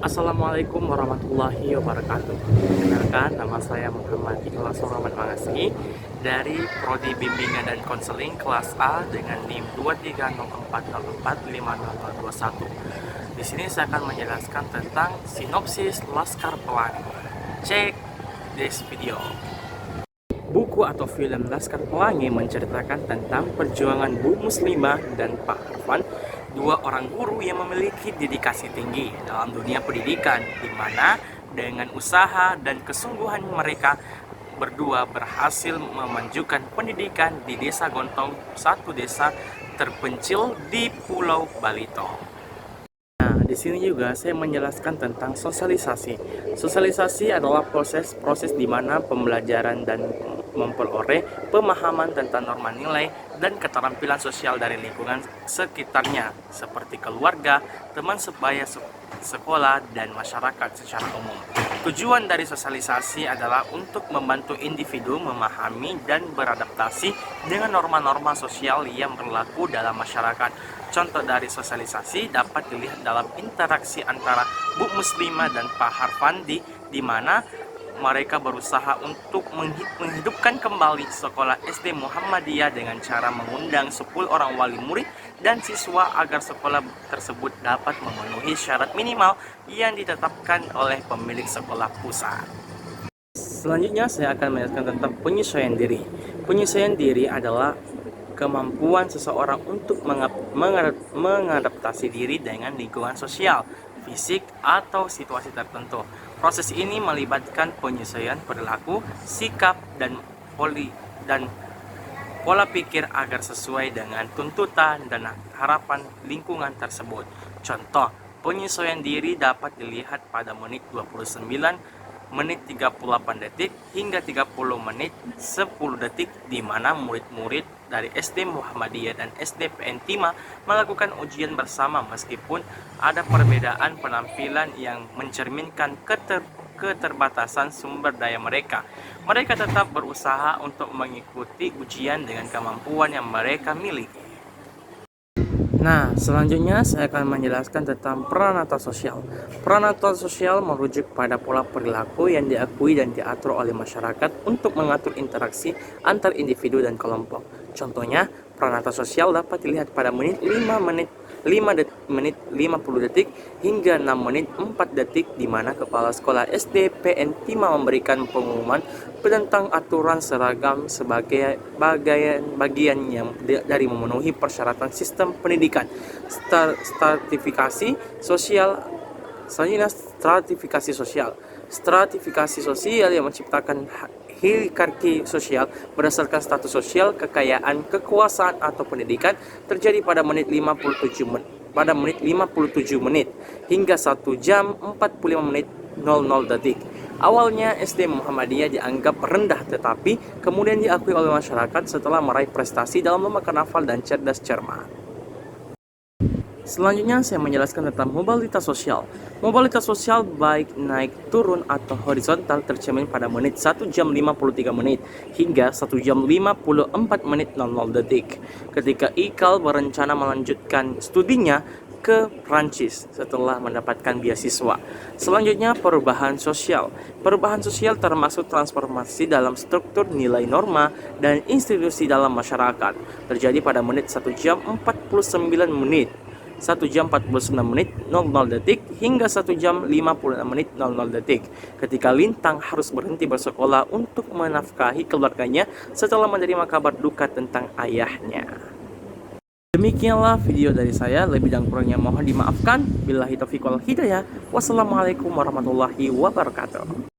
Assalamualaikum warahmatullahi wabarakatuh. Perkenalkan, nama saya Muhammad Ikhlas Rahman Mangasi dari Prodi Bimbingan dan Konseling kelas A dengan NIM 2304045021. Di sini saya akan menjelaskan tentang sinopsis Laskar Pelangi. Cek this video. Buku atau film Laskar Pelangi menceritakan tentang perjuangan Bu Muslimah dan Pak Harfan, dua orang guru yang memiliki dedikasi tinggi dalam dunia pendidikan, di mana dengan usaha dan kesungguhan mereka berdua berhasil memajukan pendidikan di Desa Gontong, satu desa terpencil di Pulau Balito. Nah, di sini juga saya menjelaskan tentang sosialisasi. Sosialisasi adalah proses di mana pembelajaran dan memperoleh pemahaman tentang norma nilai dan keterampilan sosial dari lingkungan sekitarnya, seperti keluarga, teman sebaya sekolah, dan masyarakat secara umum. Tujuan dari sosialisasi adalah untuk membantu individu memahami dan beradaptasi dengan norma-norma sosial yang berlaku dalam masyarakat. Contoh dari sosialisasi dapat dilihat dalam interaksi antara Bu Muslimah dan Pak Harfan, di mana mereka berusaha untuk menghidupkan kembali sekolah SD Muhammadiyah dengan cara mengundang 10 orang wali murid dan siswa agar sekolah tersebut dapat memenuhi syarat minimal yang ditetapkan oleh pemilik sekolah pusat. Selanjutnya saya akan menjelaskan tentang penyesuaian diri. Penyesuaian diri adalah kemampuan seseorang untuk mengadaptasi diri dengan lingkungan sosial, fisik, atau situasi tertentu. Proses ini melibatkan penyesuaian perilaku, sikap, dan pola pikir agar sesuai dengan tuntutan dan harapan lingkungan tersebut. Contoh, penyesuaian diri dapat dilihat pada menit 29, menit 38 detik, hingga 30 menit 10 detik, di mana murid-murid dari SD Muhammadiyah dan SD PN Timah melakukan ujian bersama meskipun ada perbedaan penampilan yang mencerminkan keterbatasan sumber daya mereka. Mereka tetap berusaha untuk mengikuti ujian dengan kemampuan yang mereka miliki. Nah, selanjutnya saya akan menjelaskan tentang peranata sosial. Peranata sosial merujuk pada pola perilaku yang diakui dan diatur oleh masyarakat untuk mengatur interaksi antar individu dan kelompok. Contohnya, peranata sosial dapat dilihat pada menit 50 detik hingga 6 menit 4 detik, di mana kepala sekolah SD PN Timah memberikan pengumuman tentang aturan seragam sebagai bagian yang dari memenuhi persyaratan sistem pendidikan. Stratifikasi sosial. Selanjutnya, stratifikasi sosial. Stratifikasi sosial yang menciptakan hierarki sosial berdasarkan status sosial, kekayaan, kekuasaan, atau pendidikan terjadi pada menit 57 menit hingga 1 jam 45 menit 00 detik. Awalnya SD Muhammadiyah dianggap rendah, tetapi kemudian diakui oleh masyarakat setelah meraih prestasi dalam lomba karnaval dan cerdas cermat. Selanjutnya saya menjelaskan tentang mobilitas sosial. Mobilitas sosial baik naik, turun, atau horizontal tercermin pada menit 1 jam 53 menit hingga 1 jam 54 menit 00 detik. Ketika Ikal berencana melanjutkan studinya ke Prancis setelah mendapatkan beasiswa. Selanjutnya, perubahan sosial. Perubahan sosial termasuk transformasi dalam struktur nilai norma dan institusi dalam masyarakat. Terjadi pada menit 1 jam 49 menit. 1 jam 49 menit 00 detik hingga 1 jam 56 menit 00 detik ketika Lintang harus berhenti bersekolah untuk menafkahi keluarganya setelah menerima kabar duka tentang ayahnya. Demikianlah video dari saya, lebih dan kurangnya mohon dimaafkan. Billahi taufiq wal hidayah. Wassalamualaikum warahmatullahi wabarakatuh.